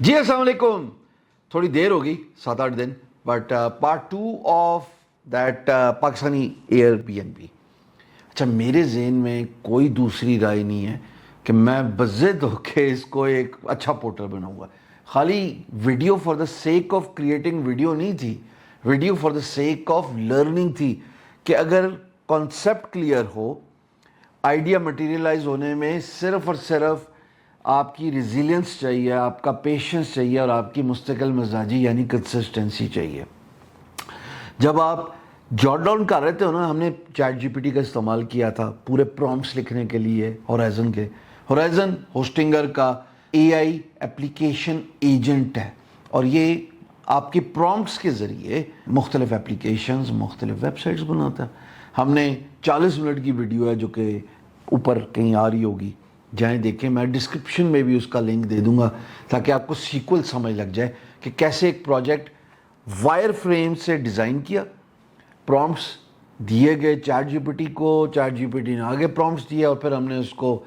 जी अस्सलाम वालेकुम। थोड़ी देर हो गई 7-8 दिन, but part 2 of that Pakistani Airbnb. अच्छा, मेरे जहन में कोई दूसरी राय नहीं है कि मैं बज़िद होके इसको एक अच्छा पोर्टल बनाऊंगा। खाली video for the sake of creating video नहीं थी, video for the sake of learning थी कि अगर कॉन्सेप्ट क्लियर हो, आइडिया मटेरियलाइज होने में सिर्फ और सिर्फ आपकी रेजिलियंस चाहिए, आपका पेशेंस चाहिए और आपकी मुस्तकिल मिजाजी यानी कंसिस्टेंसी चाहिए। जब आप जॉट डाउन कर रहे थे ना, हमने चैट जीपीटी का इस्तेमाल किया था पूरे प्रॉम्प्ट्स लिखने के लिए होराइजन के। होराइजन होस्टिंगर का एआई एप्लीकेशन एजेंट है और ये आपके प्रॉम्प्ट्स के ज़रिए मुख्तलिफ एप्लीकेशंस, मुख्तलिफ वेबसाइट्स बनाता है। हमने 40 मिनट की वीडियो है जो कि ऊपर कहीं आ रही होगी, जाएं देखें। मैं डिस्क्रिप्शन में भी उसका लिंक दे दूंगा ताकि आपको सीक्वल समझ लग जाए कि कैसे एक प्रोजेक्ट वायर फ्रेम से डिज़ाइन किया, प्रॉम्प्ट्स दिए गए चैट जीपीटी को, चैट जीपीटी ने आगे प्रॉम्प्ट्स दिया और फिर हमने उसको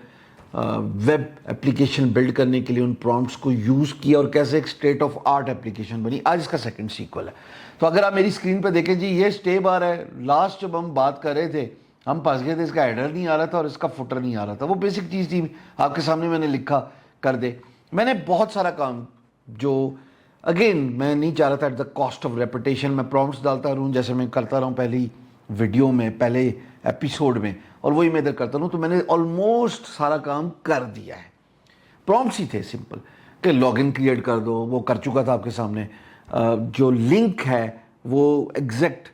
वेब एप्लीकेशन बिल्ड करने के लिए उन प्रॉम्प्ट्स को यूज़ किया और कैसे एक स्टेट ऑफ आर्ट एप्लीकेशन बनी। आज इसका सेकंड सीक्वल है। तो अगर आप मेरी स्क्रीन पर देखें जी, ये स्टे बार है। लास्ट जब हम बात कर रहे थे हम फंस गए थे, इसका हेडर नहीं आ रहा था और इसका फुटर नहीं आ रहा था। वो बेसिक चीज़ थी, आपके सामने मैंने लिखा कर दे। मैंने बहुत सारा काम जो अगेन मैं नहीं चाह रहा था at the cost of reputation, मैं प्रॉम्प्ट्स डालता रहूँ जैसे मैं करता रहा हूँ पहली वीडियो में, पहले एपिसोड में, और वही मैं इधर करता रहूँ। तो मैंने ऑलमोस्ट सारा काम कर दिया है। प्रॉम्प्ट्स ही थे सिंपल कि लॉगिन क्रिएट कर दो, वो कर चुका था आपके सामने। जो लिंक है वो एग्जैक्ट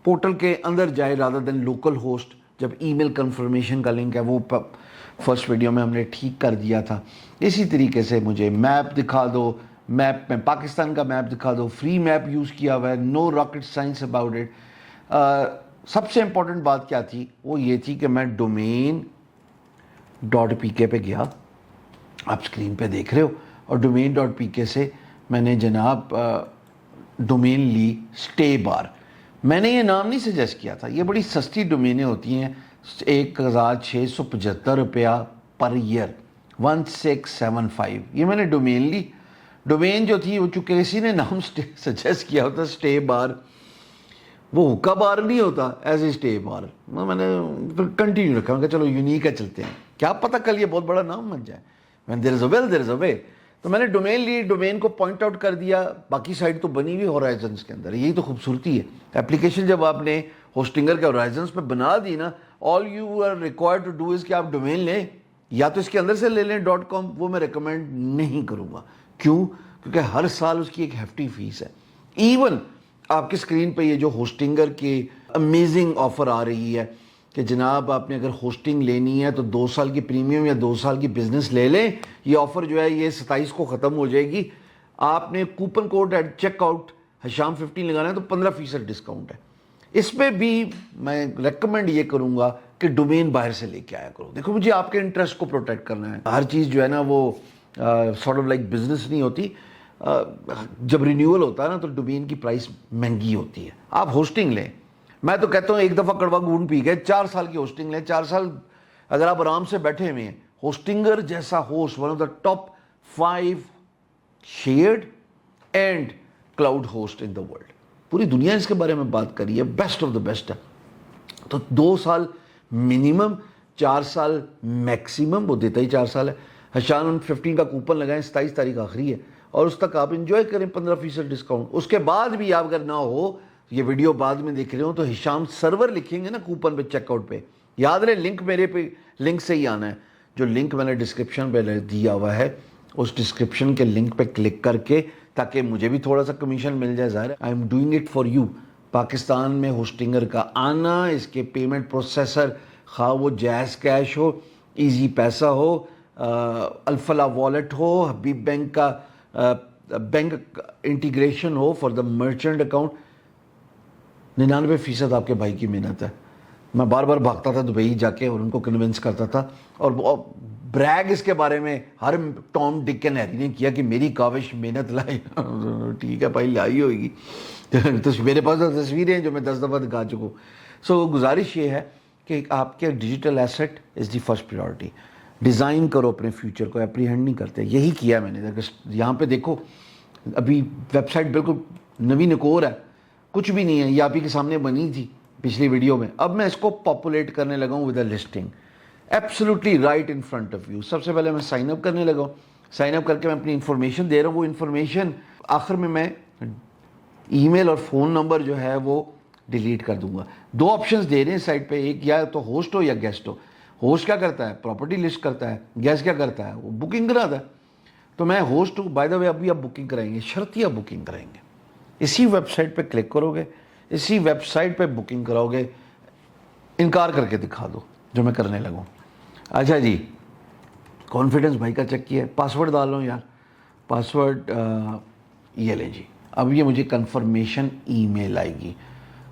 पोर्टल के अंदर जाए रादर देन लोकल होस्ट। जब ईमेल कंफर्मेशन का लिंक है वो फर्स्ट वीडियो में हमने ठीक कर दिया था। इसी तरीके से मुझे मैप दिखा दो, मैप में पाकिस्तान का मैप दिखा दो, फ्री मैप यूज़ किया हुआ है, no rocket science about it. सबसे इम्पोर्टेंट बात क्या थी, वो ये थी कि मैं domain.pk पे गया, आप स्क्रीन पे देख रहे हो, और domain.pk से मैंने जनाब डोमेन ली स्टे बार। मैंने ये नाम नहीं सजेस्ट किया था, ये बड़ी सस्ती डोमेनें होती हैं, 1675 रुपया पर ईयर, 1675। ये मैंने डोमेन ली। डोमेन जो थी वो चूँकि किसी ने नाम सजेस्ट किया होता स्टे बार, वो हुक्का बार नहीं होता, एज ए स्टे बार। मैंने फिर कंटिन्यू रखा, मैं चलो यूनिक है, चलते हैं, क्या पता कल ये बहुत बड़ा नाम बन जाए। When there is a will there is a way. तो मैंने डोमेन ली, डोमेन को पॉइंट आउट कर दिया। बाकी साइड तो बनी हुई होराइजन्स के अंदर, यही तो खूबसूरती है। एप्लीकेशन जब आपने होस्टिंगर के होराइजन्स पे बना दी ना, all you are required to do is कि आप डोमेन लें, या तो इसके अंदर से ले लें .com। वो मैं रिकमेंड नहीं करूँगा। क्यों? क्योंकि हर साल उसकी एक हेफ्टी फीस है। इवन आपकी स्क्रीन पे ये जो होस्टिंगर की अमेजिंग ऑफर आ रही है कि जनाब आपने अगर होस्टिंग लेनी है तो 2 साल की प्रीमियम या 2 साल की बिजनेस ले लें। ये ऑफ़र जो है ये 27 को ख़त्म हो जाएगी। आपने coupon code at checkout Hasham 15 लगाना है तो 15% डिस्काउंट है। इसमें भी मैं रेकमेंड ये करूँगा कि डोमेन बाहर से लेके आया करो। देखो, मुझे आपके इंटरेस्ट को प्रोटेक्ट करना है। हर चीज़ जो है ना वो सॉर्ट ऑफ लाइक बिजनेस नहीं होती। जब रिन्यूअल होता है ना तो डोमेन की प्राइस महंगी होती है। आप होस्टिंग लें, मैं तो कहता हूँ एक दफ़ा कड़वा गूंद पी गए, 4 साल की होस्टिंग लें। 4 साल अगर आप आराम से बैठे हुए हैं, होस्टिंगर जैसा host, one of the top 5 shared and cloud host in the world. पूरी दुनिया इसके बारे में बात करी है, बेस्ट ऑफ द बेस्ट है। तो 2 साल मिनिमम, 4 साल मैक्सिमम, वो देता ही 4 साल है। हशाम 15 का कूपन लगाएं, 27 तारीख आखिरी है, और उस तक आप इंजॉय करें 15% डिस्काउंट। उसके बाद भी आप अगर ना हो, ये वीडियो बाद में देख रहे हो, तो हिशाम सर्वर लिखेंगे ना कूपन पे, चेकआउट पे, याद रहे लिंक मेरे पे, लिंक से ही आना है। जो लिंक मैंने डिस्क्रिप्शन पे दिया हुआ है, उस डिस्क्रिप्शन के लिंक पे क्लिक करके, ताकि मुझे भी थोड़ा सा कमीशन मिल जाए। ज़ाहिर है I am doing it for you. Pakistan में होस्टिंगर का आना, इसके पेमेंट प्रोसेसर, खा वो जैज़ कैश हो, ईजी पैसा हो, अल्फला वॉलेट हो, हबीब बैंक का बैंक इंटीग्रेशन हो फॉर द मर्चेंट अकाउंट, 99% आपके भाई की मेहनत है। मैं बार बार भागता था दुबई जाके और उनको कन्विंस करता था, और ब्रैग इसके बारे में हर टॉम डिक एंड हैरी ने किया कि मेरी काविश मेहनत लाई। ठीक है भाई, लाई होगी। तो मेरे पास तो तस्वीरें हैं जो मैं 10 दफ़ा दिखा चुका हूँ। सो गुजारिश ये है कि आपके digital asset is the first priority. Design کرو اپنے فیوچر کو, اپریہینڈ نہیں کرتے. یہی کیا میں نے. یہاں پہ دیکھو ابھی ویب سائٹ بالکل نوی نکور ہے, کچھ بھی نہیں ہے, یہ آپ ہی کے سامنے بنی تھی پچھلی ویڈیو میں. اب میں اس کو پاپولیٹ کرنے لگا ہوں with a listing, absolutely right in front of you. سب سے پہلے میں سائن اپ کرنے لگا ہوں. سائن اپ کر کے میں اپنی انفارمیشن دے رہا ہوں. وہ انفارمیشن آخر میں ای میل اور فون نمبر جو ہے وہ ڈیلیٹ کر دوں گا. دو آپشنز دے رہے ہیں سائٹ پہ, ایک یا تو ہوسٹ ہو یا گیسٹ ہو. ہوسٹ کیا کرتا ہے, پراپرٹی لسٹ کرتا ہے. گیسٹ کیا کرتا ہے, وہ بکنگ کراتا ہے. تو میں ہوسٹ ہوں. بائی دا وے ابھی آپ بکنگ کرائیں گے, شرطیہ بکنگ کرائیں گے. اسی ویب سائٹ پہ کلک کرو گے, اسی ویب سائٹ پہ بکنگ کراؤ گے. انکار کر کے دکھا دو جو میں کرنے لگوں. اچھا جی, کانفیڈنس بھائی کا چیک کیا ہے. پاسورڈ ڈال لو یار, پاسورڈ یہ لیں جی. اب یہ مجھے کنفرمیشن ای میل آئے گی.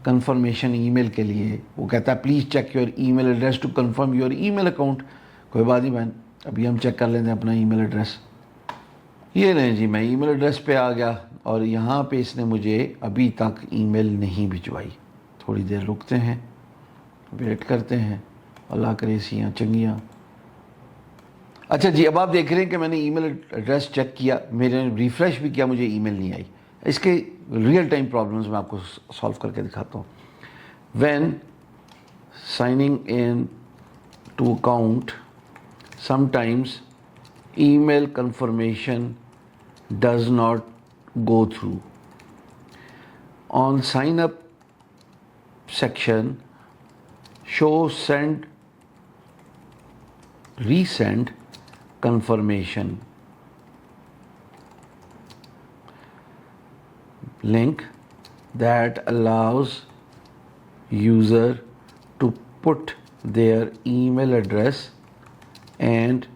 کنفرمیشن ای میل کے لیے وہ کہتا ہے please check your email address to confirm your email account. کوئی بات نہیں بہن, ابھی ہم چیک کر لیتے ہیں اپنا ای میل ایڈریس. یہ لیں جی, میں ای میل ایڈریس پہ آ گیا اور یہاں پہ اس نے مجھے ابھی تک ای میل نہیں بھجوائی. تھوڑی دیر رکتے ہیں, ویٹ کرتے ہیں, اللہ کرے سیاں چنگیاں. اچھا جی, اب آپ دیکھ رہے ہیں کہ میں نے ای میل ایڈریس چیک کیا, میرے ریفریش بھی کیا, مجھے ای میل نہیں آئی. اس کے ریئل ٹائم پرابلمز میں آپ کو سالو کر کے دکھاتا ہوں. When signing into account, sometimes email confirmation does not go through. On sign up section, show send resend confirmation link that allows user to put their email address and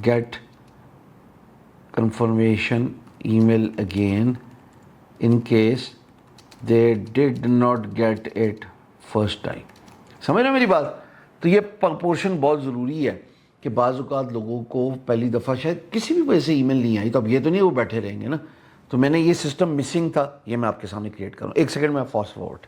get confirmation email again in case they did not get it first time. سمجھ رہے ہیں میری بات؟ تو یہ proportion بہت ضروری ہے کہ بعض اوقات لوگوں کو پہلی دفعہ شاید کسی بھی وجہ سے ای میل نہیں آئی, تو اب یہ تو نہیں وہ بیٹھے رہیں گے نا. تو میں نے یہ سسٹم مسنگ تھا, یہ میں آپ کے سامنے کریٹ کروں. ایک سیکنڈ میں فاسٹ فارورڈ.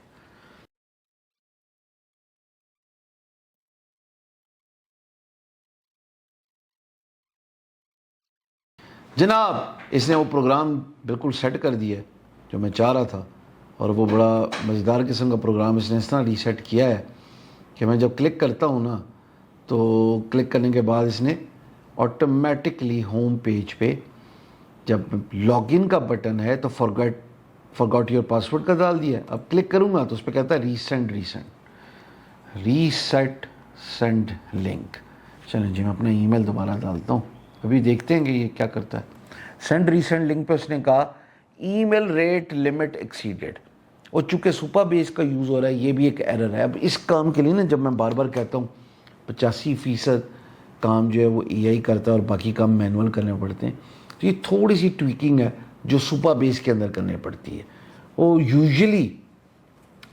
جناب اس نے وہ پروگرام بالکل سیٹ کر دیا ہے جو میں چاہ رہا تھا, اور وہ بڑا مزیدار قسم کا پروگرام اس نے اس طرح ریسیٹ کیا ہے کہ میں جب کلک کرتا ہوں نا, تو کلک کرنے کے بعد اس نے آٹومیٹکلی ہوم پیج پہ جب لاگ ان کا بٹن ہے تو forgot your پاسورڈ کا ڈال دیا ہے. اب کلک کروں گا تو اس پہ کہتا ہے ریسیٹ سینڈ لنک. چلیں جی, میں اپنا ای میل دوبارہ ڈالتا ہوں, ابھی دیکھتے ہیں کہ یہ کیا کرتا ہے. سینڈ ریسینڈ لنک پہ اس نے کہا ای میل ریٹ لمٹ ایکسیڈیڈ, اور چونکہ سپر بیس کا یوز ہو رہا ہے یہ بھی ایک ایرر ہے. اب اس کام کے لیے نا, جب میں بار بار کہتا ہوں 85% کام جو ہے وہ اے آئی کرتا ہے اور باقی کام مینول کرنے پڑتے ہیں, تو یہ تھوڑی سی ٹویکنگ ہے جو سپر بیس کے اندر کرنی پڑتی ہے. وہ یوزلی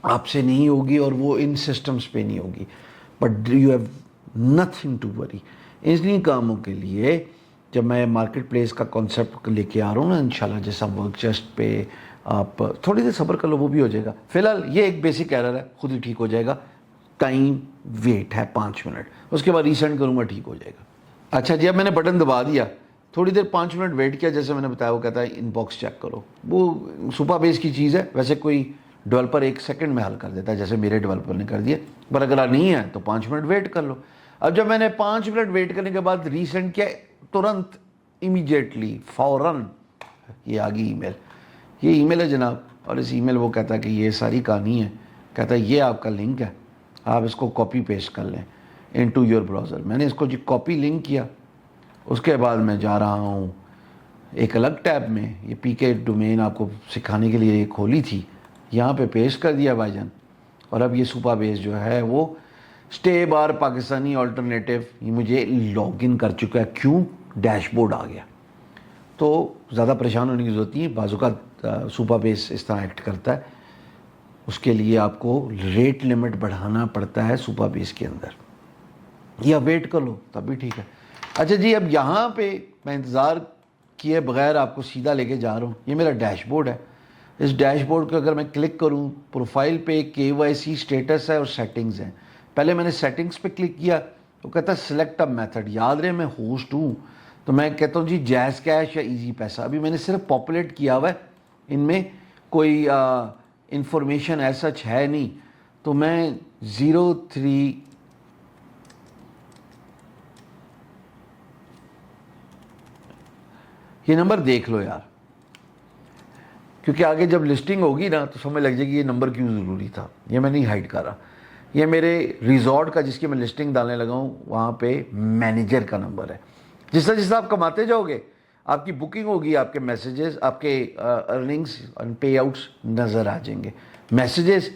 آپ سے نہیں ہوگی اور وہ ان سسٹمز پہ نہیں ہوگی, but you have nothing to worry. انہی کاموں کے لیے جب میں مارکیٹ پلیس کا کانسیپٹ لے کے آ رہا ہوں نا انشاءاللہ, جیسا ورک چیسٹ پہ آپ تھوڑی دیر صبر کر لو, وہ بھی ہو جائے گا. فی الحال یہ ایک بیسک ایرر ہے, خود ہی ٹھیک ہو جائے گا. ٹائم ویٹ ہے 5 منٹ, اس کے بعد ریسینڈ کروں گا, ٹھیک ہو جائے گا. اچھا جی, اب میں نے بٹن دبا دیا, تھوڑی دیر 5 منٹ ویٹ کیا, جیسے میں نے بتایا وہ کہتا ہے ان باکس چیک کرو. وہ سپر بیس کی چیز ہے, ویسے کوئی ڈیولپر 1 سیکنڈ میں حل کر دیتا ہے جیسے میرے ڈیولپر نے کر دیا, پر اگر نہیں ہے تو 5 منٹ ویٹ کر لو. اب جب میں نے 5 منٹ ویٹ کرنے کے بعد ریسینڈ کیا, ترنت امیڈیٹلی فوراً یہ آ گئی ای میل. یہ ای میل ہے جناب, اور اس ای میل وہ کہتا ہے کہ یہ ساری کہانی ہے. کہتا ہے یہ آپ کا لنک ہے, آپ اس کو کاپی پیسٹ کر لیں انٹو یور براؤزر. میں نے اس کو جی کاپی لنک کیا, اس کے بعد میں جا رہا ہوں ایک الگ ٹیب میں, یہ پی کے ڈومین آپ کو سکھانے کے لیے کھولی تھی, یہاں پہ پیسٹ کر دیا بھائی جان. اور اب یہ سپر بیس جو ہے وہ اسٹے بار پاکستانی آلٹرنیٹیو یہ مجھے لاگ ان کر چکا ہے. کیوں؟ ڈیش بورڈ آ گیا. تو زیادہ پریشان ہونے کی ضرورت نہیں ہے, بعض اوقات سپر بیس اس طرح ایکٹ کرتا ہے. اس کے لیے آپ کو ریٹ لمٹ بڑھانا پڑتا ہے سپر بیس کے اندر, یا ویٹ کر لو تب بھی ٹھیک ہے. اچھا جی, اب یہاں پہ میں انتظار کیے بغیر آپ کو سیدھا لے کے جا رہا ہوں. یہ میرا ڈیش بورڈ ہے. اس ڈیش بورڈ کو اگر میں کلک کروں, پروفائل پہ KYC اسٹیٹس ہے اور سیٹنگز ہیں. پہلے میں نے سیٹنگز پہ کلک کیا, وہ کہتا ہے سلیکٹ اے میتھڈ. یاد رہے میں ہوسٹ ہوں تو میں کہتا ہوں جی جیز کیش یا ایزی پیسہ. ابھی میں نے صرف پاپولیٹ کیا ہوا ہے, ان میں کوئی انفارمیشن ایسا ہے نہیں, تو میں 03 یہ نمبر دیکھ لو یار, کیونکہ آگے جب لسٹنگ ہوگی نا تو سمجھ لگ جائے گی یہ نمبر کیوں ضروری تھا. یہ میں نہیں ہائڈ کر رہا, یہ میرے ریزورٹ کا جس کی میں لسٹنگ ڈالنے لگا ہوں وہاں پہ مینیجر کا نمبر ہے. جس طرح آپ کماتے جاؤ گے آپ کی بکنگ ہوگی, آپ کے میسیجز, آپ کے ارننگس اینڈ پے آؤٹس نظر آ جائیں گے. میسیجز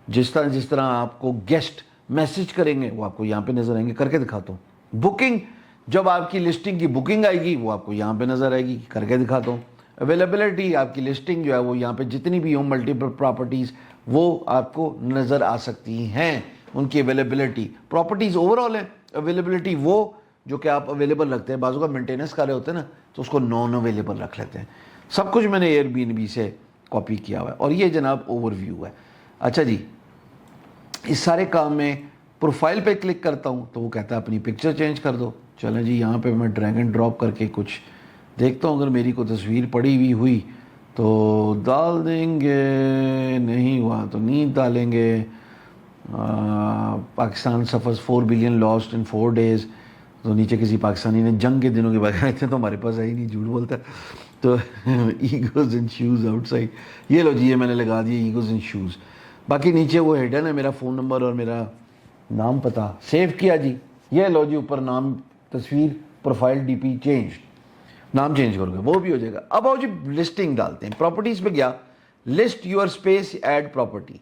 جس طرح آپ کو گیسٹ میسیج کریں گے وہ آپ کو یہاں پہ نظر آئیں گے. کر کے دکھاتا ہوں. بکنگ جب آپ کی لسٹنگ کی بکنگ آئے گی وہ آپ کو یہاں پہ نظر آئے گی. کر کے دکھاتا ہوں. اویلیبلٹی آپ کی لسٹنگ جو ہے وہ یہاں پہ جتنی بھی ہوں ملٹیپل پراپرٹیز وہ آپ کو نظر آ سکتی ہیں, ان کی اویلیبلٹی. پراپرٹیز اوور آل ہے, اویلیبلٹی وہ جو کہ آپ اویلیبل رکھتے ہیں. بازو کا مینٹیننس کر رہے ہوتے ہیں نا تو اس کو نان اویلیبل رکھ لیتے ہیں. سب کچھ میں نے ایئر بی این بی سے کاپی کیا ہوا ہے, اور یہ جناب اوور ویو ہے. اچھا جی, اس سارے کام میں پروفائل پہ کلک کرتا ہوں تو وہ کہتا ہے اپنی پکچر چینج کر دو. چلیں جی, یہاں پہ میں ڈریگ اینڈ ڈراپ کر کے کچھ دیکھتا ہوں, اگر میری کوئی تصویر پڑی ہوئی ہوئی تو ڈال دیں گے, نہیں ہوا تو نہیں ڈالیں گے. پاکستان سفرز 4 بلین لاسٹ ان 4 days, تو نیچے کسی پاکستانی نے جنگ کے دنوں کے بعد اتنے تو ہمارے پاس ہے ہی نہیں, جھوٹ بولتا ہے. تو egos and shows outside, یہ لو جی یہ میں نے لگا دیا ایگوز اینڈ شوز. باقی نیچے وہ ہڈن ہے میرا فون نمبر اور میرا نام پتہ, سیو کیا جی. یہ لو جی اوپر نام, تصویر, پروفائل, ڈی پی چینج, نام چینج کرو گے وہ بھی ہو جائے گا. اب آؤ جی لسٹنگ ڈالتے ہیں. پراپرٹیز پہ گیا, list your space, add property.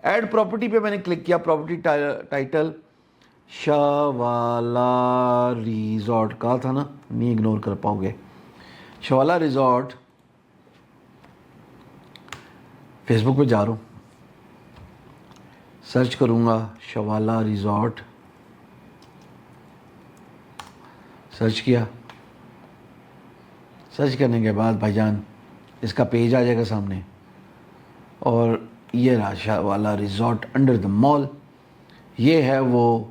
Add property پہ میں نے کلک کیا. پراپرٹی ٹائٹل شوالا ریزورٹ کا تھا نا, نہیں اگنور کر پاؤ گے. شوالا ریزورٹ, فیس بک پہ جا رہا ہوں, سرچ کروں گا شوالا ریزورٹ, سرچ کیا. سرچ کرنے کے بعد بھائی جان اس کا پیج آ جائے گا سامنے, اور یہ رہا شوالا ریزورٹ انڈر دا مال. یہ ہے وہ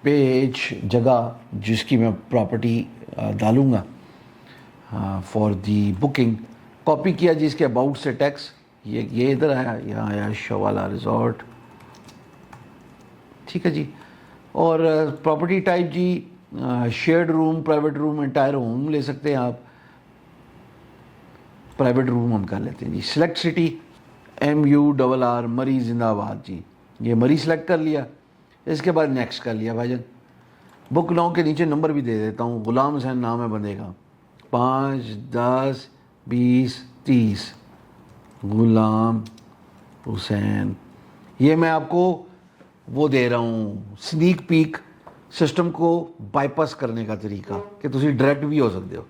پیج, جگہ جس کی میں پراپرٹی ڈالوں گا فار دی بکنگ. کاپی کیا جی اس کے اباؤٹ سے ٹیکس, یہ ادھر آیا, یہاں آیا شوالا ریزورٹ, ٹھیک ہے جی. اور پراپرٹی ٹائپ جی شیئرڈ روم, پرائیویٹ روم, انٹائر ہوم لے سکتے ہیں آپ. پرائیویٹ روم ہم کر لیتے ہیں جی. سلیکٹ سٹی, MURR مری زندہ آباد جی. یہ مری سلیکٹ کر لیا, اس کے بعد نیکسٹ کر لیا بھائی جان. بک ناؤ کے نیچے نمبر بھی دے دیتا ہوں. غلام حسین نام ہے بندے کا, 5 10 20 30 غلام حسین. یہ میں آپ کو وہ دے رہا ہوں سنیک پیک, سسٹم کو بائی پاس کرنے کا طریقہ کہ تسی ڈائریکٹ بھی ہو سکتے ہو.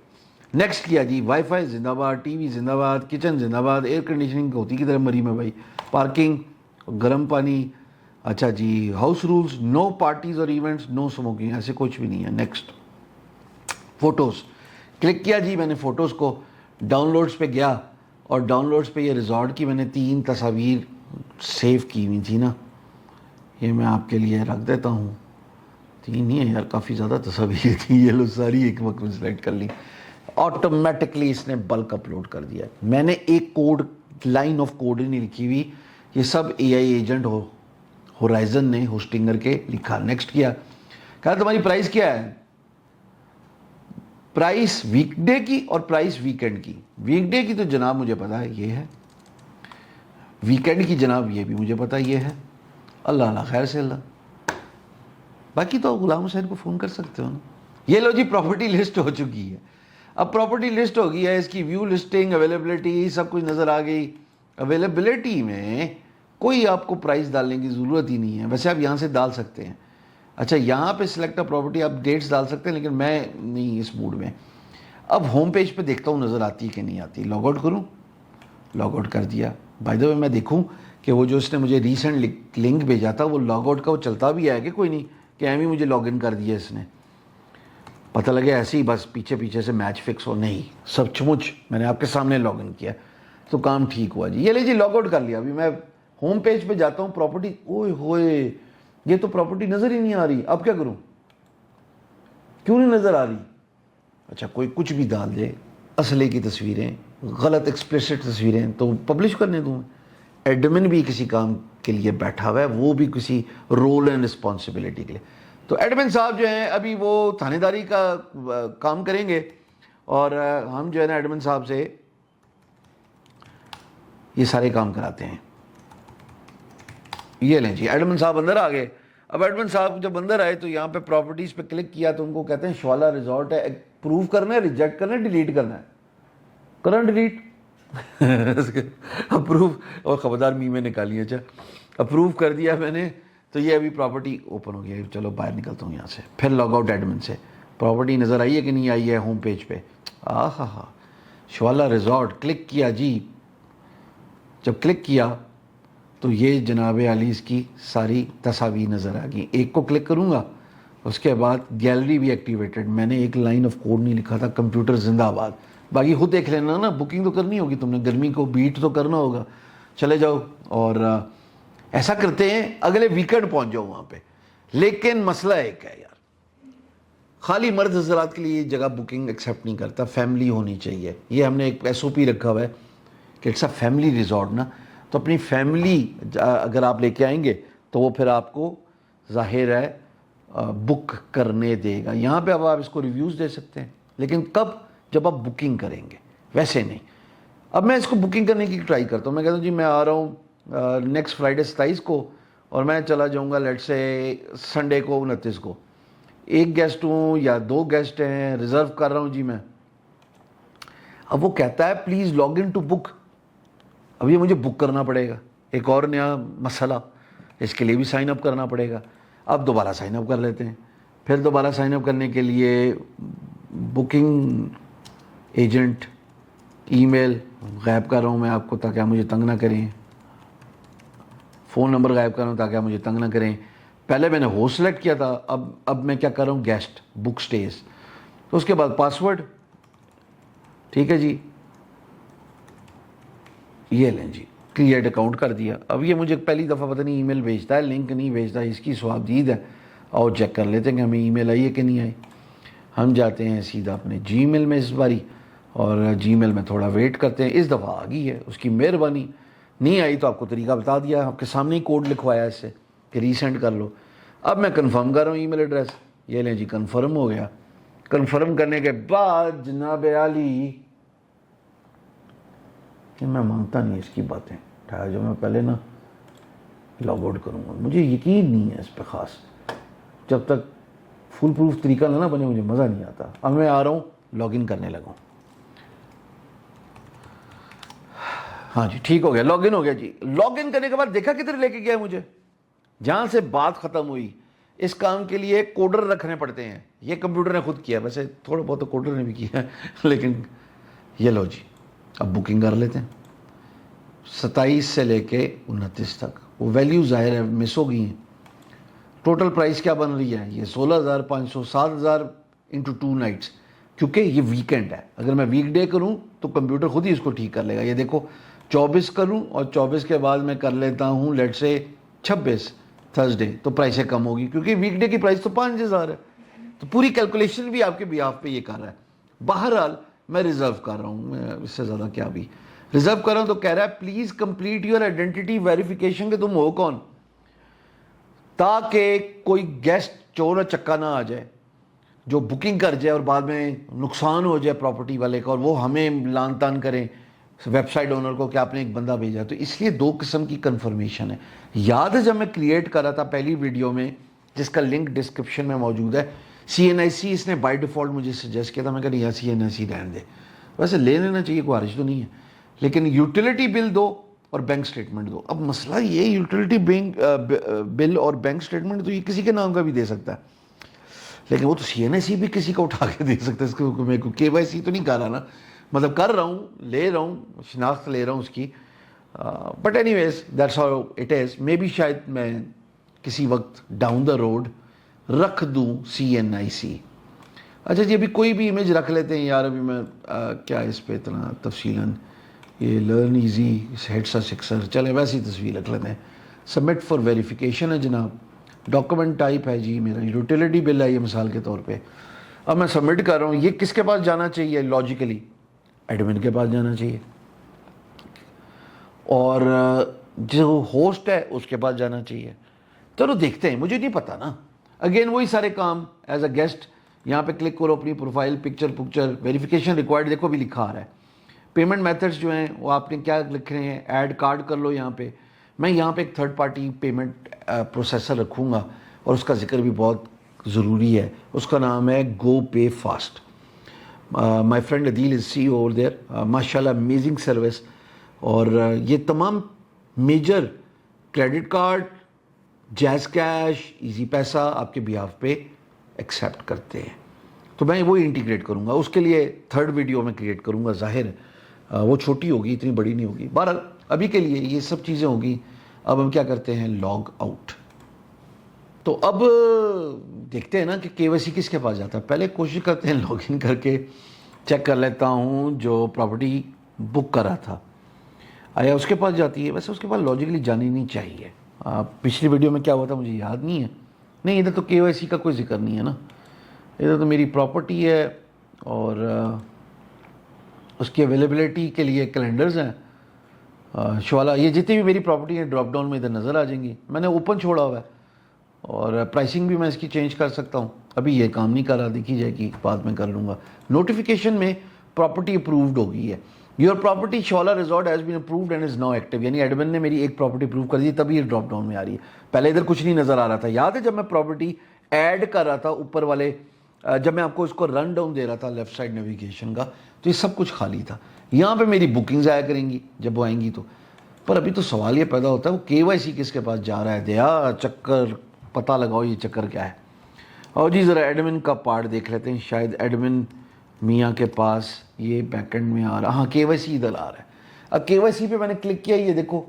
نیکسٹ کیا جی. وائی فائی زندہ باد, ٹی وی زندہ باد, کچن زندہ باد, ایئر کنڈیشننگ ہوتی کی طرح مری میں بھائی, پارکنگ, گرم پانی. اچھا جی, ہاؤس رولز, نو پارٹیز اور ایونٹس, نو اسموکنگ, ایسے کچھ بھی نہیں ہے. نیکسٹ. فوٹوز کلک کیا جی. میں نے فوٹوز کو ڈاؤن لوڈس پہ گیا, اور ڈاؤن لوڈس پہ یہ ریزورٹ کی میں نے 3 تصاویر سیو کی ہوئی تھی نا, یہ میں آپ کے لیے رکھ دیتا ہوں. 3 نہیں ہے یار, کافی زیادہ تصاویر تھی, یہ لو ساری ایک وقت میں سلیکٹ کر لی. آٹومیٹکلی اس نے بلک اپلوڈ کر دیا. میں نے ایک کوڈ, لائن آف کوڈ نہیں لکھی ہوئی, یہ سب اے آئی ایجنٹ ہورائزن نے ہوسٹنگر کے لکھا. نیکسٹ کیا. کہا تمہاری پرائس کیا ہے. پرائس ویک ڈے کی اور پرائس ویکینڈ کی. ویک ڈے کی تو جناب مجھے پتا ہے یہ ہے, ویکینڈ کی جناب یہ بھی مجھے پتا یہ ہے. اللہ اللہ خیر سے اللہ. باقی تو غلام حسین کو فون کر سکتے ہو نا. یہ لو جی پراپرٹی لسٹ ہو چکی ہے. اب پراپرٹی لسٹ ہو گئی ہے, اس کی ویو, لسٹنگ, اویلیبلٹی سب کچھ نظر آ گئی. اویلیبلٹی میں کوئی آپ کو پرائس ڈالنے کی ضرورت ہی نہیں ہے, ویسے آپ یہاں سے ڈال سکتے ہیں. اچھا یہاں پہ سلیکٹ اے پراپرٹی آپ ڈیٹس ڈال سکتے ہیں, لیکن میں نہیں اس موڈ میں. اب ہوم پیج پہ دیکھتا ہوں نظر آتی ہے کہ نہیں آتی. لاگ آؤٹ کروں, لاگ آؤٹ کر دیا. بائی دا وے میں دیکھوں کہ وہ جو اس نے مجھے ریسنٹ لنک بھیجا تھا وہ لاگ آؤٹ کا وہ چلتا بھی ہے کہ کوئی نہیں, کہ ایم ہی مجھے لاگ ان کر دیا اس نے. پتہ لگے ایسے ہی بس پیچھے سے میچ فکس ہو, نہیں سچ مچ میں نے آپ کے سامنے لاگ ان کیا تو کام ٹھیک ہوا جی. یہ لے جی لاگ آؤٹ کر لیا. ابھی میں ہوم پیج پہ جاتا ہوں, پراپرٹی, اوئے ہوئے یہ تو پراپرٹی نظر ہی نہیں آ رہی, اب کیا کروں, کیوں نہیں نظر آ رہی؟ اچھا کوئی کچھ بھی ڈال دے, اسلحے کی تصویریں, غلط ایکسپلیسٹ تصویریں, تو پبلش کرنے دوں. ایڈمن بھی کسی کام کے لیے بیٹھا ہوا ہے, وہ بھی کسی رول اینڈ رسپانسبلٹی کے لیے. تو ایڈمن صاحب جو ہیں ابھی وہ تھانے داری کا کام کریں گے, اور ہم جو ہے نا ایڈمن صاحب سے یہ سارے کام کراتے ہیں. یہ لیں جی, ایڈمن صاحب اندر آ گئے. اب ایڈمن صاحب جب اندر آئے تو یہاں پہ پراپرٹیز پہ کلک کیا تو ان کو کہتے ہیں شوالا ریزورٹ ہے, اپروو کرنا ہے, ریجیکٹ کرنا ہے, ڈیلیٹ کرنا ہے. کرنا ڈیلیٹ, اپروو, اور خبردار میں نکالی. اچھا اپروو کر دیا میں نے, تو یہ ابھی پراپرٹی اوپن ہو گیا. چلو باہر نکلتا ہوں یہاں سے, پھر لاگ آؤٹ ایڈمن سے. پراپرٹی نظر آئی ہے کہ نہیں آئی ہے ہوم پیج پہ؟ ہاں شوالا ریزورٹ کلک کیا جی. جب کلک کیا تو یہ جناب علی اس کی ساری تصاویر نظر آ گئی. ایک کو کلک کروں گا, اس کے بعد گیلری بھی ایکٹیویٹڈ. میں نے ایک لائن آف کوڈ نہیں لکھا تھا, کمپیوٹر زندہ آباد. باقی خود دیکھ لینا نا, بکنگ تو کرنی ہوگی تم نے, گرمی کو بیٹ تو کرنا ہوگا. چلے جاؤ اور ایسا کرتے ہیں اگلے ویکینڈ پہنچ جاؤ وہاں پہ. لیکن مسئلہ ایک ہے یار, خالی مرد حضرات کے لیے یہ جگہ بکنگ ایکسیپٹ نہیں کرتا, فیملی ہونی چاہیے. یہ ہم نے ایک ایس او پی رکھا ہوا ہے کہ اٹس اے فیملی ریزورٹ نا, تو اپنی فیملی اگر آپ لے کے آئیں گے تو وہ پھر آپ کو ظاہر ہے بک کرنے دے گا. یہاں پہ اب آپ اس کو ریویوز دے سکتے ہیں, لیکن کب؟ جب آپ بکنگ کریں گے, ویسے نہیں. اب میں اس کو بکنگ کرنے کی ٹرائی کرتا ہوں. میں کہتا ہوں جی میں آ رہا ہوں نیکسٹ فرائیڈے 27 کو, اور میں چلا جاؤں گا لیٹ سے سنڈے کو 29 کو. ایک گیسٹ ہوں یا 2 گیسٹ ہیں, ریزرو کر رہا ہوں جی میں. اب وہ کہتا ہے please log in to book. اب یہ مجھے بک کرنا پڑے گا, ایک اور نیا مسئلہ, اس کے لیے بھی سائن اپ کرنا پڑے گا. اب دوبارہ سائن اپ کر لیتے ہیں. پھر دوبارہ سائن اپ کرنے کے لیے بکنگ ایجنٹ ای میل غائب کر رہا ہوں میں آپ کو تاکہ آپ مجھے تنگ نہ کریں, فون نمبر غائب کر رہا ہوں تاکہ آپ مجھے تنگ نہ کریں. پہلے میں نے ہوسٹ سلیکٹ کیا تھا, اب میں کیا کر رہا ہوں, گیسٹ بک سٹیز. تو اس کے بعد پاسورڈ, ٹھیک ہے جی, یہ لیں جی, کریٹ اکاؤنٹ کر دیا. اب یہ مجھے پہلی دفعہ پتہ نہیں ای میل بھیجتا ہے, لنک نہیں بھیجتا, اس کی سواب دید ہے. اور چیک کر لیتے ہیں کہ ہمیں ای میل آئی ہے کہ نہیں آئی. ہم جاتے ہیں سیدھا اپنے جی میل میں اس باری, اور جی میل میں تھوڑا ویٹ کرتے ہیں. اس دفعہ آ گئی ہے, اس کی مہربانی. نہیں آئی تو آپ کو طریقہ بتا دیا, آپ کے سامنے ہی کوڈ لکھوایا اس سے کہ ریسینڈ کر لو. اب میں کنفرم کر رہا ہوں ای میل ایڈریس, یہ لیں جی کنفرم ہو گیا. کنفرم کرنے کے بعد جناب عالی کہ میں مانتا نہیں اس کی باتیں, جو میں پہلے نا لاگ آؤٹ کروں گا. مجھے یقین نہیں ہے اس پہ خاص, جب تک فل پروف طریقہ نہ بنے مجھے مزہ نہیں آتا. اب میں آ رہا ہوں, لاگ ان کرنے لگا ہوں. ہاں جی ٹھیک ہو گیا, لاگ ان ہو گیا جی. لاگ ان کرنے کے بعد دیکھا کدھر لے کے گیا مجھے, جہاں سے بات ختم ہوئی. اس کام کے لیے کوڈر رکھنے پڑتے ہیں, یہ کمپیوٹر نے خود کیا, ویسے تھوڑا بہت تو کوڈر نے بھی کیا ہے لیکن یہ لو جی. اب بکنگ کر لیتے ہیں 27 سے لے کے 29 تک. وہ ویلیو ظاہر ہے مس ہو گئی ہیں. ٹوٹل پرائس کیا بن رہی ہے, یہ 16,500, 7,000 انٹو 2 نائٹس, کیونکہ یہ ویکینڈ ہے. اگر میں ویک ڈے کروں تو کمپیوٹر خود ہی اس کو ٹھیک کر لے گا. یہ دیکھو 24 کروں اور 24 کے بعد میں کر لیتا ہوں لیٹ سے 26 تھرسڈے, تو پرائسیں کم ہوگی, کیونکہ ویک ڈے کی پرائس تو 5,000 ہے. تو پوری کیلکولیشن بھی آپ کے بیہاف پہ یہ کر رہا ہے. بہرحال میں ریزرو کر رہا ہوں, میں اس سے زیادہ کیا بھی ریزرو کر رہا ہوں. تو کہہ رہا ہے please complete your identity verification, کہ تم ہو کون, تاکہ کوئی گیسٹ چور چکا نہ آ جائے جو بکنگ کر جائے اور بعد میں نقصان ہو جائے پراپرٹی والے کا, اور وہ ہمیں لان تان کریں ویب سائٹ اونر کو کہ آپ نے ایک بندہ بھیجا. تو اس لیے 2 قسم کی کنفرمیشن ہے. یاد ہے جب میں کریٹ کر رہا تھا پہلی ویڈیو میں, جس کا لنک ڈسکرپشن میں موجود ہے, CNIC اس نے بائی ڈیفالٹ مجھے سجیسٹ کیا تھا. میں کہا نہیں CNIC رہنے دے, ویسے لے لینا چاہیے, کوئی حرج تو نہیں ہے, لیکن یوٹیلیٹی بل دو اور بینک سٹیٹمنٹ دو. اب مسئلہ یہ یوٹیلیٹی بل اور بینک سٹیٹمنٹ تو یہ کسی کے نام کا بھی دے سکتا ہے, لیکن وہ تو CNIC بھی کسی کا اٹھا کے دے سکتا ہے. اس کو میں KYC تو نہیں کر رہا نا, مطلب کر رہا ہوں, لے رہا ہوں, شناخت لے رہا ہوں اس کی. But anyways that's how it is. Maybe شاید میں کسی وقت ڈاؤن دا روڈ رکھ دوں CNIC. اچھا جی ابھی کوئی بھی امیج رکھ لیتے ہیں یار. ابھی میں کیا اس پہ اتنا تفصیلاً, یہ لرن ایزی ہیڈسا سکسر, چلیں ویسی تصویر رکھ لیتے ہیں. سبمٹ فار ویریفیکیشن ہے جناب. डॉक्यूमेंट टाइप है जी मेरा यूटिलिटी बिल है ये मिसाल के तौर पे। अब मैं सबमिट कर रहा हूँ, ये किसके पास जाना चाहिए लॉजिकली? एडमिन के पास जाना चाहिए, और जो होस्ट है उसके पास जाना चाहिए। चलो देखते हैं, मुझे नहीं पता ना। अगेन वही सारे काम एज अ गेस्ट, यहाँ पे क्लिक करो, अपनी प्रोफाइल पिक्चर वेरिफिकेशन रिक्वायर्ड, देखो भी लिखा आ रहा है। पेमेंट मेथड्स जो हैं वो आपने क्या लिख रहे हैं, ऐड कार्ड कर लो यहाँ पे। मैं यहाँ पे एक थर्ड पार्टी पेमेंट प्रोसेसर रखूँगा और उसका जिक्र भी बहुत ज़रूरी है, उसका नाम है Go Pay Fast. My friend Adeel is see over there, माशाल्लाह अमेजिंग सर्विस। और ये तमाम major credit card, Jazz Cash, Easypaisa आपके बिहाफ पे एक्सेप्ट करते हैं। तो मैं वो इंटीग्रेट करूँगा, उसके लिए थर्ड वीडियो में क्रिएट करूँगा। ज़ाहिर वो छोटी होगी, इतनी बड़ी नहीं होगी। बहरहाल अभी के लिए ये सब चीज़ें होगी। अब हम क्या करते हैं, लॉग आउट। तो अब देखते हैं ना कि केवाईसी किसके पास जाता है। पहले कोशिश करते हैं लॉगिन करके चेक कर लेता हूँ जो प्रॉपर्टी बुक करा था आया उसके पास जाती है। वैसे उसके पास लॉजिकली जानी नहीं चाहिए। पिछली वीडियो में क्या हुआ था मुझे याद नहीं है। नहीं, इधर तो केवाईसी का कोई जिक्र नहीं है ना, इधर तो मेरी प्रॉपर्टी है और उसकी अवेलेबिलिटी के लिए कैलेंडर्स हैं। शवाला ये जितनी भी मेरी प्रॉपर्टी है ड्रॉप डाउन में इधर नज़र आ जाएंगी। मैंने ओपन छोड़ा हुआ है और प्राइसिंग भी मैं इसकी चेंज कर सकता हूँ। अभी ये काम नहीं कर रहा, देखी जाएगी, बाद में कर लूँगा। नोटिफिकेशन में प्रॉपर्टी अप्रूव्ड हो गई है, your property Shawala resort has been approved and is now active, यानी एडमिन ने मेरी एक प्रॉपर्टी अप्रूव कर दी, तभी ये ड्रॉप डाउन में आ रही है। पहले इधर कुछ नहीं नज़र आ रहा था। याद है जब मैं प्रॉपर्टी ऐड कर रहा था ऊपर वाले, जब मैं आपको इसको रन डाउन दे रहा था लेफ्ट साइड नेविगेशन का, तो ये सब कुछ खाली था। यहाँ पे मेरी बुकिंग्स आया करेंगी जब वो आएंगी तो। पर अभी तो सवाल ये पैदा होता है वो केवाईसी किसके पास जा रहा है। दया चक्कर पता लगाओ ये चक्कर क्या है। और जी ज़रा एडमिन का पार्ट देख लेते हैं, शायद एडमिन मियाँ के पास ये बैकएंड में आ रहा। हाँ, केवाईसी इधर आ रहा है। अब केवाईसी पे मैंने क्लिक किया, ये देखो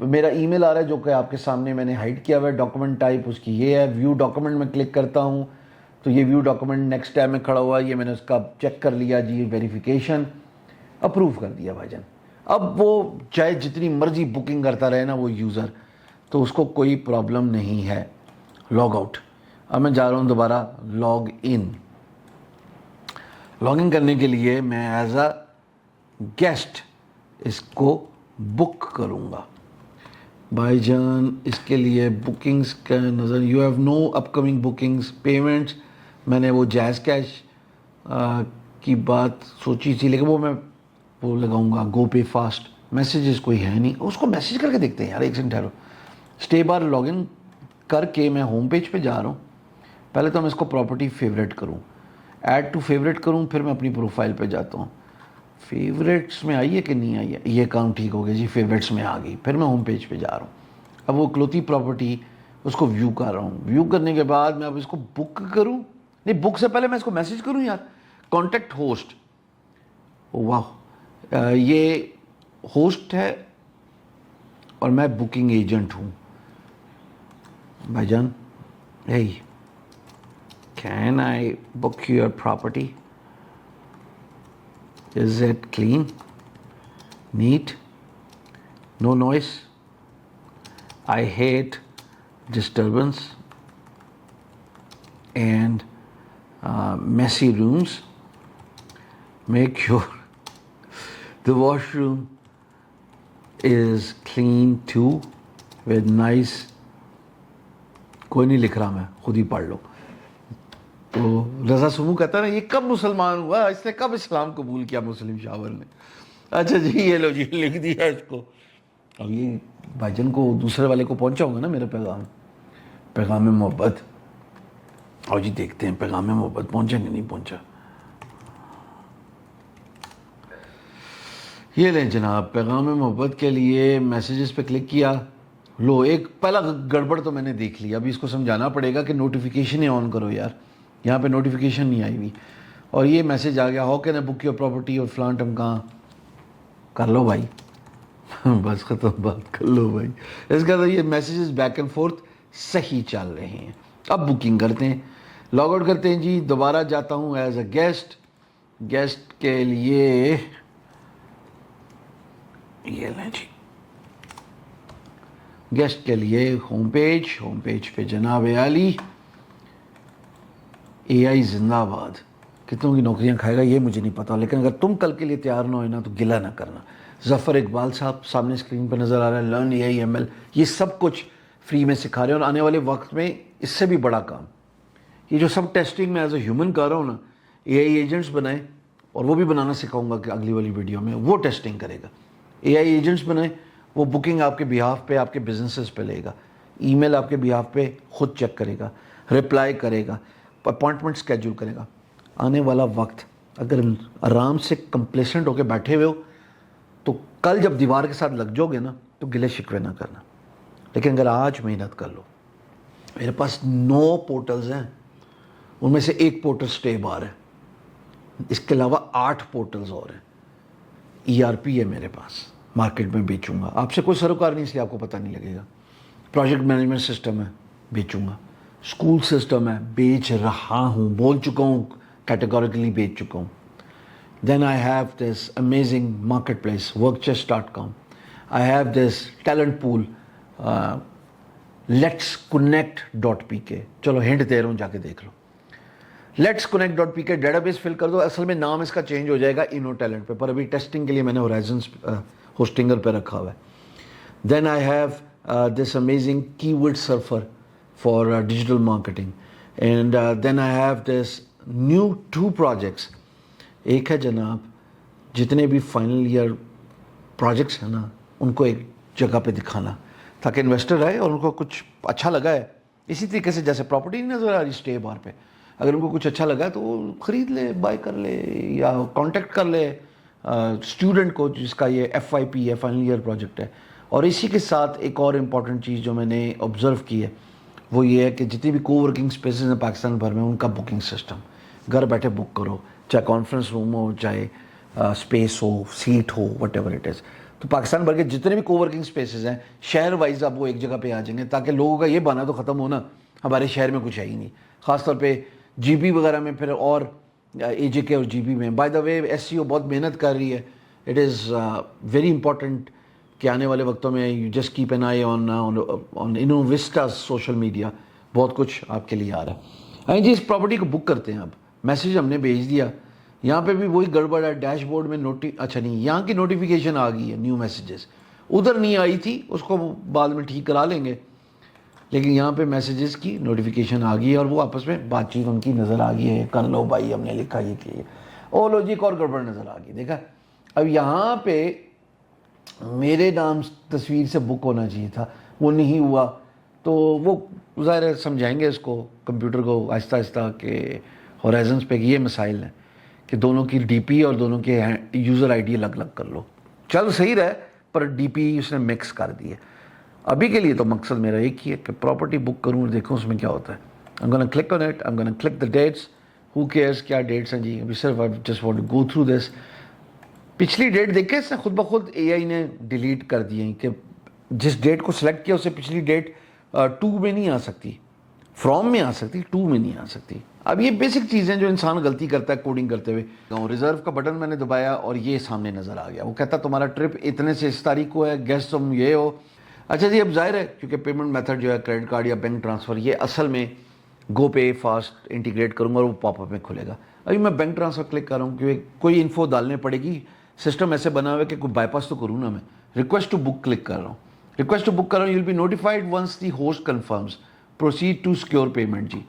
मेरा ईमेल आ रहा है जो कि आपके सामने मैंने हाइड किया हुआ है। डॉक्यूमेंट टाइप उसकी ये है, व्यू डॉक्यूमेंट में क्लिक करता हूँ तो ये व्यू डॉक्यूमेंट नेक्स्ट टैब में खड़ा हुआ है। ये मैंने उसका चेक कर लिया जी, वेरिफिकेशन अप्रूव कर दिया भाईजान। अब वो चाहे जितनी मर्जी बुकिंग करता रहे ना वो यूज़र, तो उसको कोई प्रॉब्लम नहीं है। Log out. अब मैं जा रहा हूँ दोबारा लॉग इन। लॉग इन करने के लिए मैं एज अ गेस्ट इसको बुक करूँगा भाईजान। इसके लिए बुकिंग्स का नज़र, you have no upcoming bookings, payments. मैंने वो जैज़ कैश की बात सोची थी, लेकिन वो मैं वो लगाऊंगा गो पे फास्ट। मैसेजेस कोई है नहीं, उसको मैसेज करके देखते हैं यार। एक सेकंड ठहरो, स्टे बार लॉगिन करके मैं होम पेज पे जा रहा हूँ। पहले तो मैं इसको प्रॉपर्टी फेवरेट करूँ, ऐड टू फेवरेट करूँ, फिर मैं अपनी प्रोफाइल पे जाता हूँ। फेवरेट्स में आई है कि नहीं आई है, ये काम ठीक हो गया जी, फेवरेट्स में आ गई। फिर मैं होम पेज पे जा रहा हूँ। अब वो इकलौती प्रॉपर्टी उसको व्यू कर रहा हूँ। व्यू करने के बाद मैं अब इसको बुक करूँ, नहीं बुक से पहले मैं इसको मैसेज करूँ यार। कॉन्टैक्ट होस्ट, वाह ये होस्ट है और मैं बुकिंग एजेंट हूँ भाईजान। Hey can I book your property, is it clean, neat, no noise, I hate disturbance and messy rooms, make sure the washroom is clean too with nice, कोई नहीं लिख रहा, मैं खुद ही पढ़ लो। तो रज़ा सुमू कहता है ना, ये कब मुसलमान हुआ, इसने कब इस्लाम कबूल किया मुस्लिम शावर ने। अच्छा जी, ये लो जी, लिख दिया इसको। अब ये भाईजन को दूसरे वाले को पहुंचा होगा ना मेरा पैगाम, पैगाम मोहब्बत। और जी देखते हैं पैगाम मोहब्बत पहुंचा कि नहीं पहुंचा। ये लें जनाब, पैगाम मोहब्बत के लिए मैसेजेस पे क्लिक किया। लो, एक पहला गड़बड़ तो मैंने देख लिया। अभी इसको समझाना पड़ेगा कि नोटिफिकेशन ही ऑन करो यार। यहाँ पे नोटिफिकेशन नहीं आई हुई और ये मैसेज आ गया, how can I book your property और फ्लांट। हम कहाँ कर लो भाई बस ख़त्म, बात कर लो भाई। इसका तो ये मैसेजेस बैक एंड फोर्थ सही चल रहे हैं। अब बुकिंग करते हैं, लॉग आउट करते हैं जी। दोबारा जाता हूँ एज अ गेस्ट। गेस्ट के लिए ये लें जी, गेस्ट के लिए होम पेज पे जनाब आली AI जिंदाबाद। कितनों की नौकरियां खाएगा ये मुझे नहीं पता, लेकिन अगर तुम कल के लिए तैयार ना हो ना तो गिला ना करना। ज़फ़र इकबाल साहब सामने स्क्रीन पर नज़र आ रहा है, लर्न AI ML, ये सब कुछ फ्री में सिखा रहे हैं और आने वाले वक्त में इससे भी बड़ा काम, ये जो सब टेस्टिंग में एज ए ह्यूमन कर रहा हूँ ना, AI एजेंट्स बनाए, और वो भी बनाना सिखाऊंगा कि अगली वाली वीडियो में वो टेस्टिंग करेगा। AI एजेंट्स बनाए, वो बुकिंग आपके बिहाफ पे आपके बिजनेसेस पे लेगा, ईमेल आपके बिहाफ पे खुद चेक करेगा, रिप्लाई करेगा, अपॉइंटमेंट स्केड्यूल करेगा। आने वाला वक्त अगर आराम से कंप्लेसेंट होकर बैठे हुए हो तो कल जब दीवार के साथ लग जाओगे ना तो गिले शिकवे ना करना। लेकिन अगर आज मेहनत कर लो, मेरे पास 9 पोर्टल्स हैं, उनमें से एक पोर्टल स्टे बार है, इसके अलावा 8 पोर्टल्स और हैं। ERP है मेरे पास, मार्केट में बेचूंगा, आपसे कोई सरोकार नहीं इसलिए आपको पता नहीं लगेगा। प्रोजेक्ट मैनेजमेंट सिस्टम है, बेचूंगा। स्कूल सिस्टम है, बेच रहा हूँ, बोल चुका हूँ, कैटेगोरिकली बेच चुका हूँ। Then I have this amazing market place workchest.com, I have this talent pool letsconnect.pk। चलो हिंट दे रहा हूँ, जाके देख लो। letsconnect.pk डेटाबेस फिल कर दो, असल में नाम इसका चेंज हो जाएगा इनो टैलेंट पे, पर अभी टेस्टिंग के लिए मैंने होराइजन्स होस्टिंगर पे रखा हुआ है। Then I have this amazing keyword surfer for digital marketing, and then I have this new 2 projects. एक है जनाब, जितने भी फाइनल ईयर प्रोजेक्ट्स हैं ना उनको एक जगह पे दिखाना ताकि इन्वेस्टर आए और उनको कुछ अच्छा लगा है, इसी तरीके से जैसे प्रॉपर्टी नहीं नज़र आ रही स्टे बार पे, अगर उनको कुछ अच्छा लगा तो वो ख़रीद ले, बाय कर ले या कांटेक्ट कर ले स्टूडेंट को जिसका ये FYP है, फाइनल ईयर प्रोजेक्ट है। और इसी के साथ एक और इम्पॉर्टेंट चीज़ जो मैंने ऑब्ज़र्व की है वो ये है कि जितनी भी कोवर्किंग स्पेसेस हैं पाकिस्तान भर में, उनका बुकिंग सिस्टम घर बैठे बुक करो, चाहे कॉन्फ्रेंस रूम हो, चाहे स्पेस हो, सीट हो, वट एवर इट इज़। तो पाकिस्तान भर के जितने भी कोवर्किंग स्पेसेस हैं शहर वाइज आप वो एक जगह पे आ जाएंगे, ताकि लोगों का ये बहाना तो ख़त्म हो ना हमारे शहर में कुछ है ही नहीं। ख़ासतौर पे GB वगैरह में, फिर और AJK और GB में। बाय द वे SEO बहुत मेहनत कर रही है, इट इज़ वेरी इंपॉर्टेंट कि आने वाले वक्तों में you just keep an eye on Innovista social media, बहुत कुछ आपके लिए आ रहा है। जी, इस प्रॉपर्टी को बुक करते हैं। अब मैसेज हमने भेज दिया, यहाँ पे भी वही गड़बड़ है, डैशबोर्ड में अच्छा नहीं, यहाँ की नोटिफिकेशन आ गई है, न्यू मैसेजेस उधर नहीं आई थी, उसको बाद में ठीक करा लेंगे, लेकिन यहाँ पे मैसेजेस की नोटिफिकेशन आ गई है और वो आपस में बातचीत उनकी नज़र आ गई है, कर लो भाई हमने लिखा ये किया, ओ लो जी, एक और गड़बड़ नज़र आ गई। देखा, अब यहाँ पे मेरे नाम तस्वीर से बुक होना चाहिए था, वो नहीं हुआ, तो वो ज़ाहिर है समझाएंगे इसको कंप्यूटर को आहिस्ता आहिस्ता के होराइजन्स पे ये मसाइल हैं कि दोनों की DP और दोनों के यूज़र ID अलग अलग कर लो। चल सही रहा पर DP उसने मिक्स कर दी है। अभी के लिए तो मकसद मेरा एक ही है कि प्रॉपर्टी बुक करूँ और देखूँ उसमें क्या होता है। I am gonna click on it, I am gonna click the dates, who cares क्या डेट्स हैं जी, अभी सिर्फ I just want to go through this. पिछली डेट देखे इसने खुद ब खुद AI ने डिलीट कर दी है कि जिस डेट को सिलेक्ट किया उससे पिछली डेट 2 में नहीं आ सकती, फ्रॉम में आ सकती, 2 में नहीं आ सकती। अब ये बेसिक चीज़ें जो इंसान गलती करता है कोडिंग करते हुए। रिजर्व का बटन मैंने दबाया और ये सामने नज़र आ गया, वो कहता तुम्हारा ट्रिप इतने से इस तारीख को है, गेस्ट तुम ये हो। अच्छा जी, अब जाहिर है क्योंकि पेमेंट मेथड जो है क्रेडिट कार्ड या बैंक ट्रांसफ़र, ये असल में गो पे फास्ट इंटीग्रेट करूँगा और वो पॉपअप में खुलेगा। अभी मैं बैंक ट्रांसफ़र क्लिक कर रहा हूँ क्योंकि कोई इन्फो डालने पड़ेगी, सिस्टम ऐसे बना हुआ है कि कोई बाईपास तो करूँ ना मैं। रिक्वेस्ट टू बुक क्लिक कर रहा हूँ, रिक्वेस्ट टू बुक कर रहा हूँ, you will be notified once the host confirms, proceed to secure payment जी।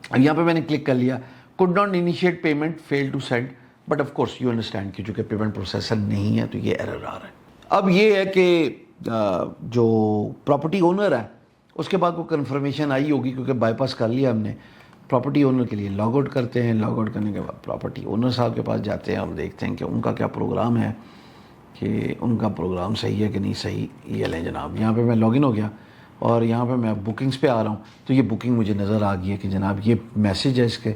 अब यहाँ पे मैंने क्लिक कर लिया, could not initiate payment, fail to send, but of course you understand कि चूँकि पेमेंट प्रोसेसर नहीं है तो ये एरर आ रहा है। अब ये है कि जो प्रॉपर्टी ओनर है उसके बाद को कन्फर्मेशन आई होगी क्योंकि बाईपास कर लिया हमने। प्रॉपर्टी ओनर के लिए लॉग आउट करते हैं, लॉग आउट करने के बाद प्रॉपर्टी ओनर साहब के पास जाते हैं और देखते हैं कि उनका क्या प्रोग्राम है, कि उनका प्रोग्राम सही है कि नहीं सही। ये लें जनाब, यहाँ पे मैं लॉगिन हो गया और यहाँ पे मैं बुकिंग्स पे आ रहा हूँ तो ये बुकिंग मुझे नज़र आ गई है कि जनाब ये मैसेज है इसके,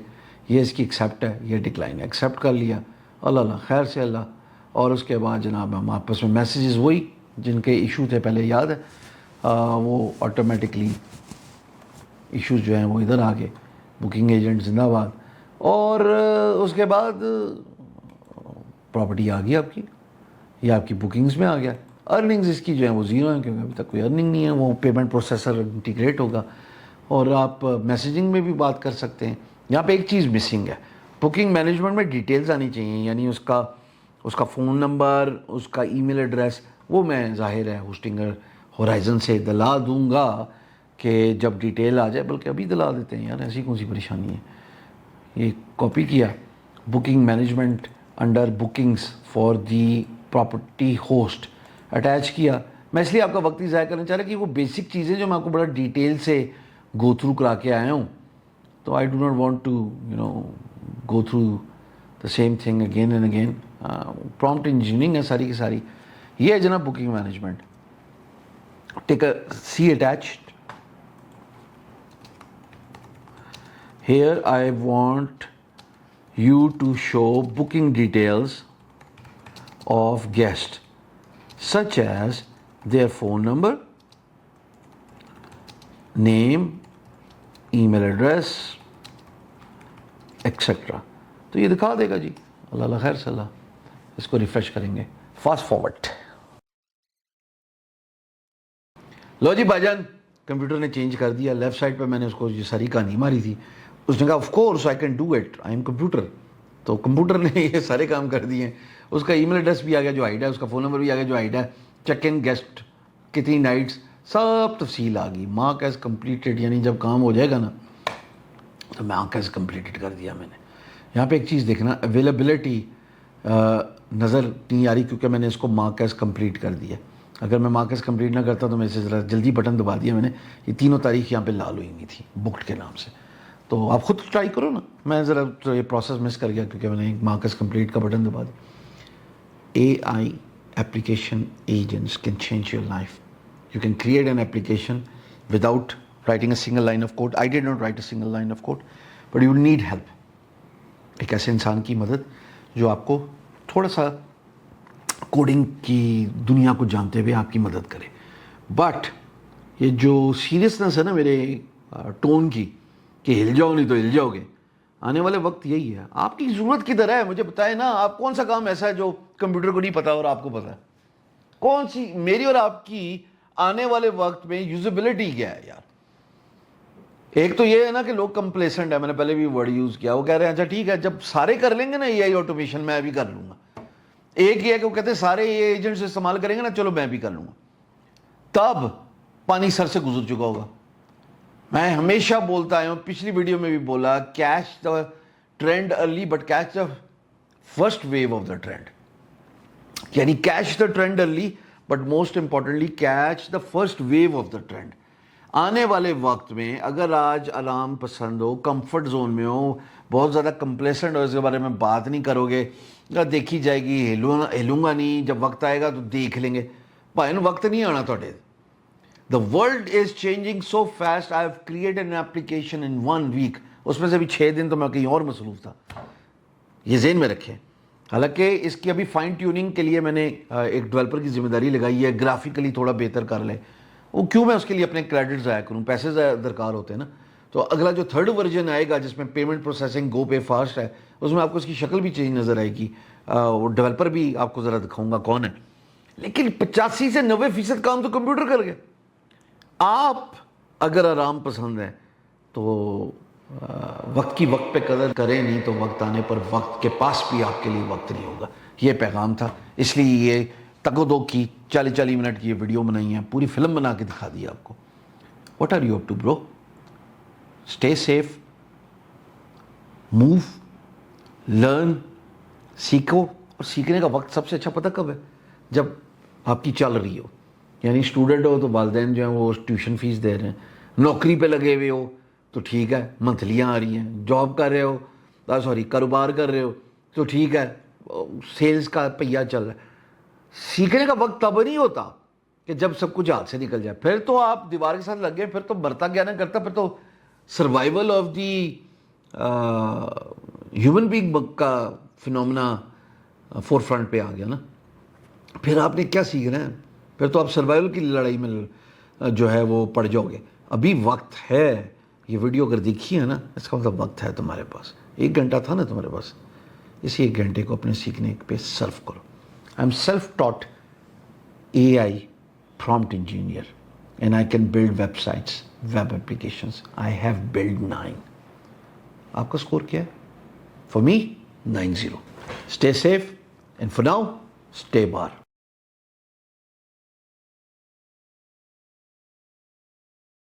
ये इसकी एक्सेप्ट है, ये डिक्लाइन है। एक्सेप्ट कर लिया, अल्लाह खैर से अल्लाह। और उसके बाद जनाब हम आपस में मैसेजेस वही जिनके इशू थे पहले याद है, वो ऑटोमेटिकली इश्यूज जो हैं वो इधर आ गए, बुकिंग एजेंट जिंदाबाद। और उसके बाद प्रॉपर्टी आ गई आपकी, ये आपकी बुकिंग्स में आ गया। अर्निंग्स इसकी जो है वो ज़ीरो है, क्योंकि अभी तक कोई अर्निंग नहीं है। वो पेमेंट प्रोसेसर इंटीग्रेट होगा और आप मैसेजिंग में भी बात कर सकते हैं। यहाँ पे एक चीज़ मिसिंग है, बुकिंग मैनेजमेंट में डिटेल्स आनी चाहिए, यानी उसका फ़ोन नंबर, उसका ईमेल एड्रेस। वो मैं ज़ाहिर है होस्टिंगर होराइजन से दिला दूंगा कि जब डिटेल आ जाए, बल्कि अभी दिला देते हैं यार, ऐसी कौन सी परेशानी है। ये कॉपी किया, booking management under bookings for the property host attach किया। मैं इसलिए आपका वक्त ही ज़ाया करना चाह रहा कि वो बेसिक चीज़ें जो मैं आपको बड़ा डिटेल से गो थ्रू करा के आया हूँ, तो I do not want to go through the same thing again and again. Prompt engineering है सारी की सारी। ये है जनाब booking management. Take a see attached. Here I want you to show booking details of guest, such as their phone number, name, email address, etc. तो ये दिखा देगा जी। अल्लाह खैर सल्ला। इसको रिफ्रेश करेंगे, फास्ट फॉरवर्ड। लो जी भाईजान, कंप्यूटर ने चेंज कर दिया। लेफ्ट साइड पे मैंने उसको ये सारी कहानी मारी थी, उसने कहा of course I can do it, I M computer. तो कंप्यूटर ने ये सारे काम कर दिए। उसका ईमेल एड्रेस भी आ गया जो हाइड है, उसका फ़ोन नंबर भी आ गया जो हाइड है, चेक इन गेस्ट, कितनी नाइट्स, सब तफसील आ गई। मार्क एज कम्प्लीटेड, यानी जब काम हो जाएगा ना तो मार्क एज कम्प्लीटेड कर दिया मैंने। यहाँ पे एक चीज़ देखना, अवेलेबिलिटी नज़र नहीं आ रही क्योंकि मैंने इसको मार्क एज कम्प्लीट कर दिया। अगर मैं मार्क एज कम्प्लीट ना करता तो मैं इसे ज़रा जल्दी बटन दबा दिया मैंने। ये तीनों तारीख यहाँ पे लाल हुई हुई थी बुक्ड के नाम से। तो आप खुद ट्राई करो ना। मैं ज़रा तो ये प्रोसेस मिस कर गया क्योंकि मैंने मार्क एज कम्प्लीट का बटन दबा दिया। AI application agents can change your life. You can create an application without writing a single line of code. I did not write a single line of code, but you need help. एक ऐसे इंसान की मदद जो आपको थोड़ा सा coding की दुनिया को जानते हुए आपकी मदद करे। बट ये जो सीरियसनेस है ना मेरे टोन की कि हिल जाओ नहीं तो हिल जाओगे, आने वाले वक्त यही है। आपकी ज़रूरत किधर है मुझे बताएं ना। आप कौन सा काम ऐसा है जो कंप्यूटर को नहीं पता और आपको पता है? कौन सी मेरी और आपकी आने वाले वक्त में यूजेबिलिटी क्या है यार? एक तो ये है ना कि लोग कंप्लेसेंट है, मैंने पहले भी वर्ड यूज़ किया। वो कह रहे हैं अच्छा ठीक है, जब सारे कर लेंगे ना AI ऑटोमेशन मैं भी कर लूँगा। एक ही है कि वो कहते हैं सारे ये एजेंट्स इस्तेमाल करेंगे ना, चलो मैं भी कर लूँगा। तब पानी सर से गुजर चुका होगा। मैं हमेशा बोलता आया हूँ, पिछली वीडियो में भी बोला, catch the trend early but catch the first wave of the trend. यानी catch the trend early but most importantly catch the first wave of the trend. आने वाले वक्त में अगर आज आराम पसंद हो, कंफर्ट जोन में हो, बहुत ज़्यादा कंप्लेसेंट हो, इसके बारे में बात नहीं करोगे, देखी जाएगी, हिलूंगा नहीं, जब वक्त आएगा तो देख लेंगे। भाई वक्त नहीं आना थोड़े। The world is changing so fast. I have created an application in 1 week. उसमें से भी 6 दिन तो मैं कहीं और मसरूफ़ था। ये ज़हन में रखें। हालांकि इसकी अभी फाइन ट्यूनिंग के लिए मैंने एक डेवलपर की जिम्मेदारी लगाई है, ग्राफिकली थोड़ा बेहतर कर ले। वो क्यों मैं उसके लिए अपने क्रेडिट ज़ाया करूँ, पैसे दरकार होते हैं ना। तो अगला जो थर्ड वर्जन आएगा जिसमें पेमेंट प्रोसेसिंग गो पे फास्ट है, उसमें आपको इसकी शक्ल भी चेंज नज़र आएगी। वो डेवलपर भी आपको ज़रा दिखाऊँगा कौन है। लेकिन 85 से 90% काम तो कंप्यूटर कर गए। आप अगर आराम पसंद है तो वक्त की वक्त पे कदर करें, नहीं तो वक्त आने पर वक्त के पास भी आपके लिए वक्त नहीं होगा। ये पैगाम था, इसलिए ये तको-दो की 40-40 मिनट की ये वीडियो बनाई है, पूरी फिल्म बना के दिखा दी आपको। What are you up to bro? Stay safe, move, learn, सीखो। और सीखने का वक्त सबसे अच्छा पता कब है? जब आपकी चल रही हो। यानी स्टूडेंट हो तो वालिदैन जो हैं वो ट्यूशन फीस दे रहे हैं, नौकरी पे लगे हुए हो तो ठीक है, मंथलियाँ आ रही हैं, जॉब कर रहे हो, कारोबार कर रहे हो तो ठीक है, सेल्स का पहिया चल रहा है। सीखने का वक्त तब नहीं होता कि जब सब कुछ हाथ से निकल जाए, फिर तो आप दीवार के साथ लग गए, फिर तो बढ़ता क्या ना करता, फिर तो survival of the human being का फिनोमेना फोर फ्रंट पे आ गया ना। फिर आपने क्या सीखना है? फिर तो आप सर्वाइवल की लड़ाई में जो है वो पड़ जाओगे। अभी वक्त है। ये वीडियो अगर देखी है ना, इसका मतलब वक्त है तुम्हारे पास। 1 घंटा था ना तुम्हारे पास, इसी 1 घंटे को अपने सीखने पे सर्व करो। I am self taught AI prompt engineer and I can build websites, web applications. I have built 9. आपका स्कोर क्या है? For me, 9-0. Stay safe and for now, stay bar.